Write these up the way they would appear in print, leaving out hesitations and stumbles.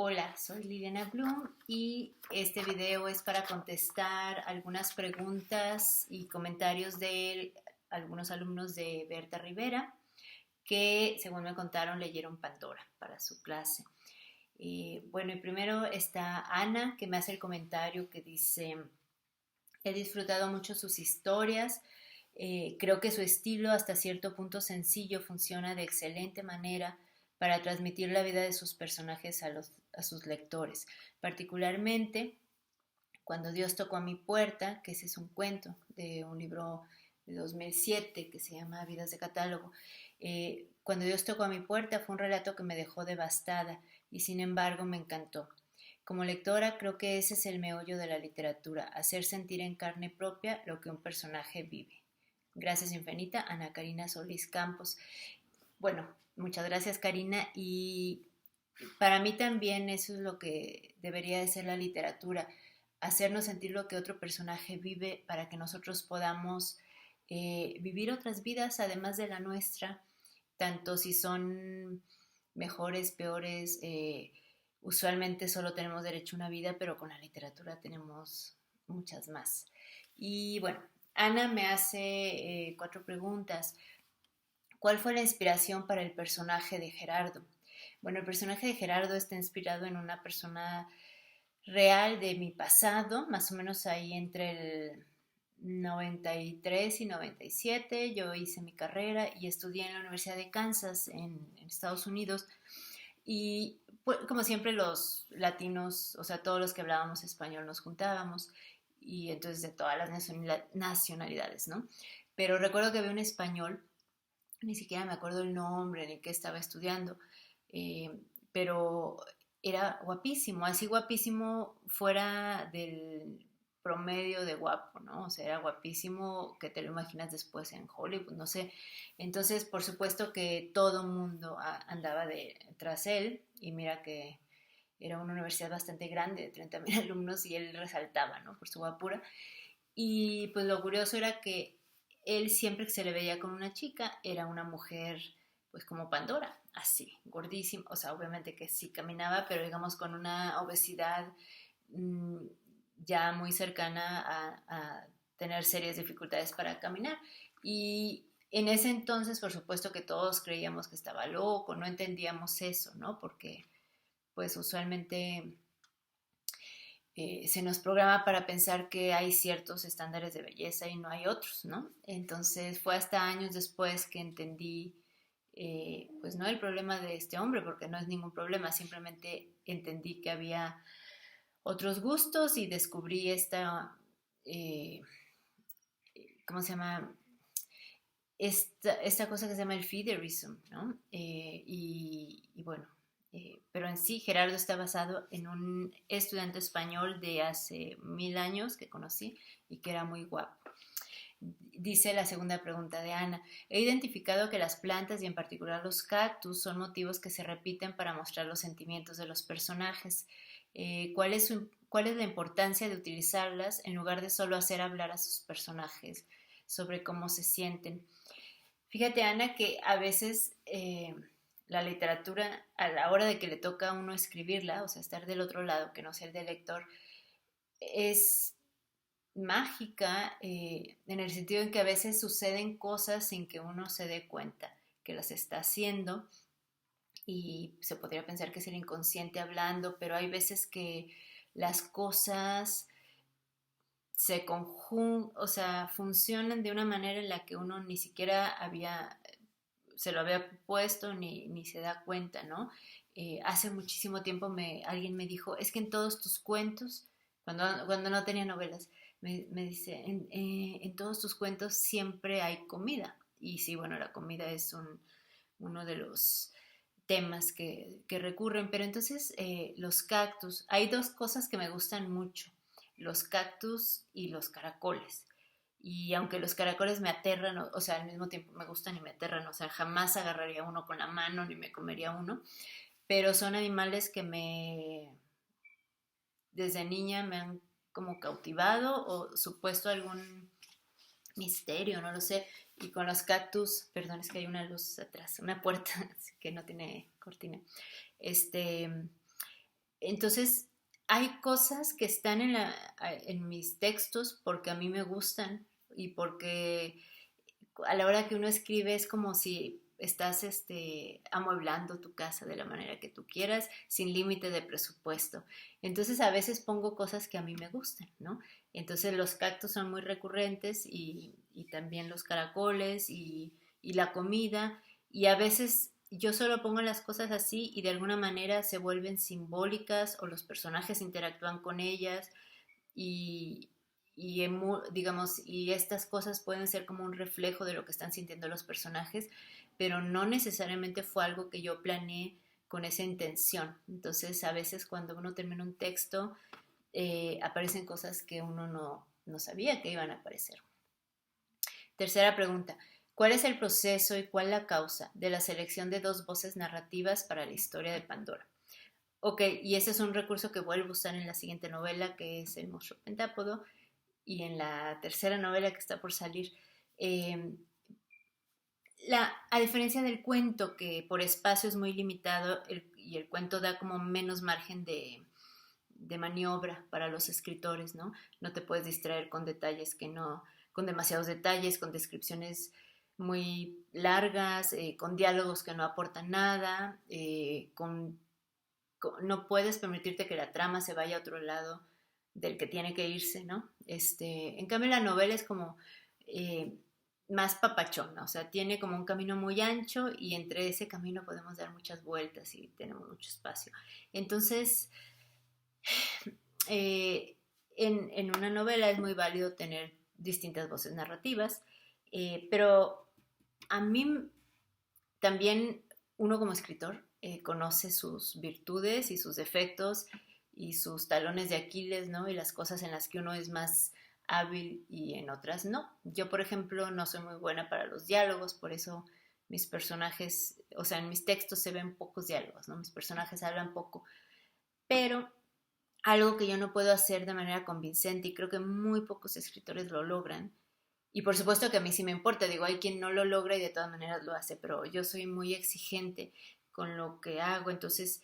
Hola, soy Liliana Bloom y este video es para contestar algunas preguntas y comentarios de algunos alumnos de Berta Rivera que, según me contaron, leyeron Pandora para su clase. Bueno, y primero está Ana, que me hace el comentario que dice: he disfrutado mucho sus historias. Creo que su estilo, hasta cierto punto sencillo, funciona de excelente manera para transmitir la vida de sus personajes a sus lectores. Particularmente, Cuando Dios tocó a mi puerta, que ese es un cuento de un libro de 2007 que se llama Vidas de Catálogo. Cuando Dios tocó a mi puerta fue un relato que me dejó devastada y sin embargo me encantó. Como lectora, creo que ese es el meollo de la literatura, hacer sentir en carne propia lo que un personaje vive. Gracias infinita, Ana Karina Solís Campos. Bueno, muchas gracias, Karina. Y para mí también eso es lo que debería de ser la literatura, hacernos sentir lo que otro personaje vive para que nosotros podamos vivir otras vidas además de la nuestra, tanto si son mejores, peores. Usualmente solo tenemos derecho a una vida, pero con la literatura tenemos muchas más. Y bueno, Ana me hace 4 preguntas. ¿Cuál fue la inspiración para el personaje de Gerardo? Bueno, el personaje de Gerardo está inspirado en una persona real de mi pasado, más o menos ahí entre el 93 y 97. Yo hice mi carrera y estudié en la Universidad de Kansas en Estados Unidos. Y pues, como siempre los latinos, o sea, todos los que hablábamos español nos juntábamos, y entonces de todas las nacionalidades, ¿no? Pero recuerdo que había un español, ni siquiera me acuerdo el nombre ni qué estaba estudiando, eh, pero era guapísimo, así guapísimo fuera del promedio de guapo, ¿no? O sea, era guapísimo que te lo imaginas después en Hollywood, no sé. Entonces, por supuesto que todo mundo andaba tras él, y mira que era una universidad bastante grande, de 30,000 alumnos, y él resaltaba, ¿no? Por su guapura. Y pues lo curioso era que él, siempre que se le veía con una chica, era una mujer pues como Pandora, así, gordísima, o sea, obviamente que sí caminaba, pero digamos con una obesidad mmm, ya muy cercana a tener serias dificultades para caminar. Y en ese entonces, por supuesto que todos creíamos que estaba loco, no entendíamos eso, ¿no? Porque pues usualmente se nos programa para pensar que hay ciertos estándares de belleza y no hay otros, ¿no? Entonces fue hasta años después que entendí, pues no el problema de este hombre, porque no es ningún problema, simplemente entendí que había otros gustos y descubrí eh, ¿cómo se llama? Esta cosa que se llama el feederism, ¿no? Y bueno, pero en sí Gerardo está basado en un estudiante español de hace 1000 años que conocí y que era muy guapo. Dice la segunda pregunta de Ana: he identificado que las plantas y en particular los cactus son motivos que se repiten para mostrar los sentimientos de los personajes. ¿Cuál es la importancia de utilizarlas en lugar de solo hacer hablar a sus personajes sobre cómo se sienten? Fíjate, Ana, que a veces la literatura, a la hora de que le toca a uno escribirla, o sea, estar del otro lado, que no sea el del lector, es mágica, en el sentido en que a veces suceden cosas sin que uno se dé cuenta que las está haciendo, y se podría pensar que es el inconsciente hablando, pero hay veces que las cosas o sea, funcionan de una manera en la que uno ni siquiera se lo había puesto ni se da cuenta, ¿no? Hace muchísimo tiempo alguien me dijo: es que en todos tus cuentos, cuando no tenía novelas, me dice: en todos tus cuentos siempre hay comida. Y sí, bueno, la comida es uno de los temas que recurren, pero entonces los cactus, hay dos cosas que me gustan mucho: los cactus y los caracoles. Y aunque los caracoles me aterran, o sea, al mismo tiempo me gustan y me aterran, o sea, jamás agarraría uno con la mano ni me comería uno, pero son animales que desde niña me han como cautivado o supuesto algún misterio, no lo sé. Y con los cactus, perdón, es que hay una luz atrás, una puerta que no tiene cortina. Este, Entonces, hay cosas que están en mis textos porque a mí me gustan y porque a la hora que uno escribe es como si estás amueblando tu casa de la manera que tú quieras, sin límite de presupuesto. Entonces a veces pongo cosas que a mí me gustan, ¿no? Entonces los cactus son muy recurrentes y también los caracoles y la comida. Y a veces yo solo pongo las cosas así y de alguna manera se vuelven simbólicas o los personajes interactúan con ellas y, digamos, y estas cosas pueden ser como un reflejo de lo que están sintiendo los personajes, pero no necesariamente fue algo que yo planeé con esa intención. Entonces, a veces cuando uno termina un texto, aparecen cosas que uno no sabía que iban a aparecer. Tercera pregunta. ¿Cuál es el proceso y cuál la causa de la selección de dos voces narrativas para la historia de Pandora? Ok, y ese es un recurso que vuelvo a usar en la siguiente novela, que es El monstruo pentápodo, y en la tercera novela que está por salir. Eh, a diferencia del cuento, que por espacio es muy limitado y el cuento da como menos margen de maniobra para los escritores, ¿no? No te puedes distraer con detalles que no, con demasiados detalles, con descripciones muy largas, con diálogos que no aportan nada, no puedes permitirte que la trama se vaya a otro lado del que tiene que irse, ¿no? En cambio la novela es como eh, más papachona, o sea, tiene como un camino muy ancho y entre ese camino podemos dar muchas vueltas y tenemos mucho espacio. Entonces, eh, en una novela es muy válido tener distintas voces narrativas, pero a mí también uno como escritor conoce sus virtudes y sus defectos y sus talones de Aquiles, ¿no? Y las cosas en las que uno es más hábil y en otras no. Yo, por ejemplo, no soy muy buena para los diálogos, por eso mis personajes, o sea, en mis textos se ven pocos diálogos, ¿no? Mis personajes hablan poco, pero algo que yo no puedo hacer de manera convincente y creo que muy pocos escritores lo logran. Y por supuesto que a mí sí me importa, digo, hay quien no lo logra y de todas maneras lo hace, pero yo soy muy exigente con lo que hago, entonces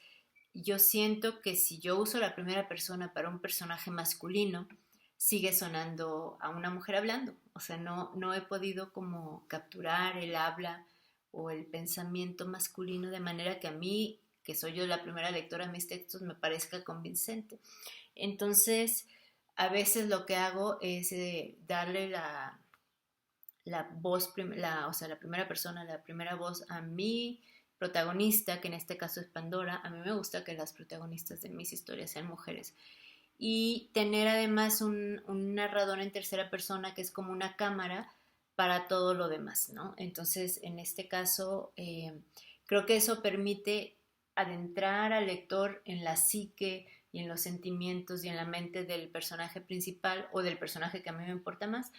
yo siento que si yo uso la primera persona para un personaje masculino, sigue sonando a una mujer hablando, o sea, no he podido como capturar el habla o el pensamiento masculino de manera que a mí, que soy yo la primera lectora de mis textos, me parezca convincente. Entonces, a veces lo que hago es darle la voz, o sea, la primera persona, la primera voz a mi protagonista, que en este caso es Pandora. A mí me gusta que las protagonistas de mis historias sean mujeres. Y tener además un narrador en tercera persona que es como una cámara para todo lo demás, ¿no? Entonces, en este caso, creo que eso permite adentrar al lector en la psique y en los sentimientos y en la mente del personaje principal o del personaje que a mí me importa más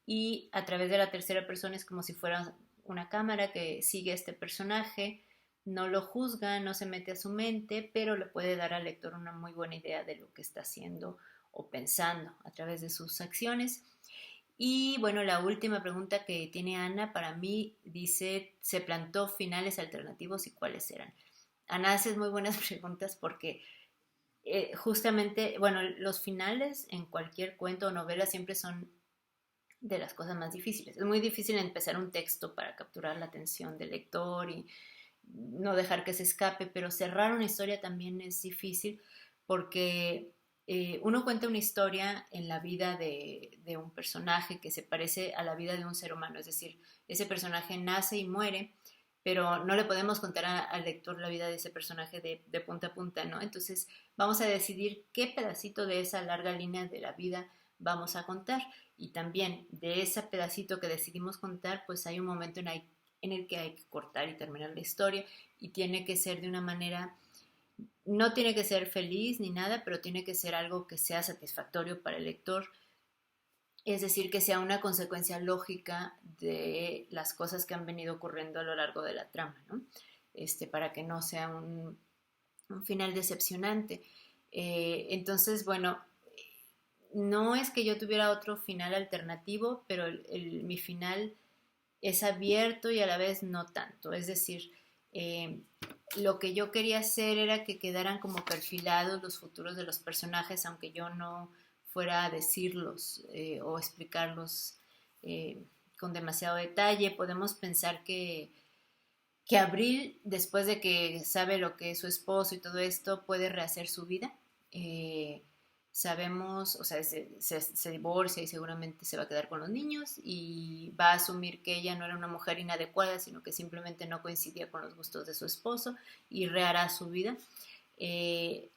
y a través de la tercera persona es como si fuera una cámara que sigue a este personaje, no lo juzga, no se mete a su mente, pero le puede dar al lector una muy buena idea de lo que está haciendo o pensando a través de sus acciones. Y bueno, la última pregunta que tiene Ana para mí dice, ¿se plantó finales alternativos y cuáles eran? Ana hace muy buenas preguntas porque justamente, bueno, los finales en cualquier cuento o novela siempre son de las cosas más difíciles. Es muy difícil empezar un texto para capturar la atención del lector y no dejar que se escape, pero cerrar una historia también es difícil porque uno cuenta una historia en la vida de un personaje que se parece a la vida de un ser humano, es decir, ese personaje nace y muere, pero no le podemos contar al lector la vida de ese personaje de punta a punta, ¿no? Entonces vamos a decidir qué pedacito de esa larga línea de la vida vamos a contar y también de ese pedacito que decidimos contar, pues hay un momento en el que hay que cortar y terminar la historia y tiene que ser de una manera, no tiene que ser feliz ni nada, pero tiene que ser algo que sea satisfactorio para el lector, es decir, que sea una consecuencia lógica de las cosas que han venido ocurriendo a lo largo de la trama, ¿no? Para que no sea un final decepcionante. Entonces, bueno, no es que yo tuviera otro final alternativo, pero mi final es abierto y a la vez no tanto. Es decir, eh, lo que yo quería hacer era que quedaran como perfilados los futuros de los personajes, aunque yo no fuera a decirlos o explicarlos eh, con demasiado detalle. Podemos pensar que Abril, después de que sabe lo que es su esposo y todo esto, puede rehacer su vida. Eh, Sabemos, o sea, se divorcia y seguramente se va a quedar con los niños y va a asumir que ella no era una mujer inadecuada, sino que simplemente no coincidía con los gustos de su esposo y rehará su vida. Eh,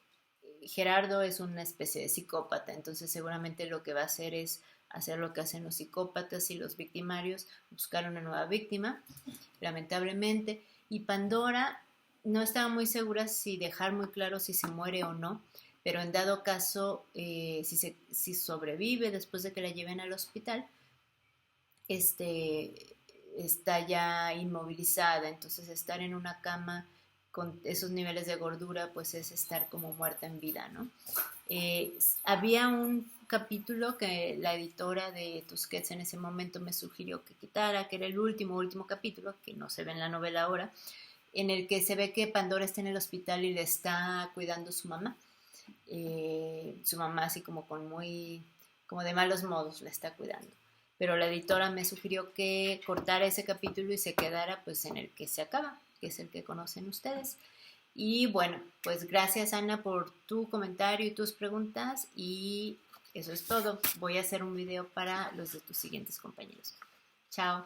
Gerardo es una especie de psicópata, entonces seguramente lo que va a hacer es hacer lo que hacen los psicópatas y los victimarios, buscar una nueva víctima, lamentablemente. Y Pandora no estaba muy segura si dejar muy claro si se muere o no, pero en dado caso, si sobrevive después de que la lleven al hospital, este, está ya inmovilizada, entonces estar en una cama con esos niveles de gordura, pues es estar como muerta en vida, ¿no? Había un capítulo que la editora de Tusquets en ese momento me sugirió que quitara, que era el último capítulo, que no se ve en la novela ahora, en el que se ve que Pandora está en el hospital y le está cuidando su mamá así como como de malos modos la está cuidando. Pero la editora me sugirió que cortara ese capítulo y se quedara pues en el que se acaba, que es el que conocen ustedes. Y bueno, pues gracias Ana por tu comentario y tus preguntas y eso es todo. Voy a hacer un video para los de tus siguientes compañeros. Chao.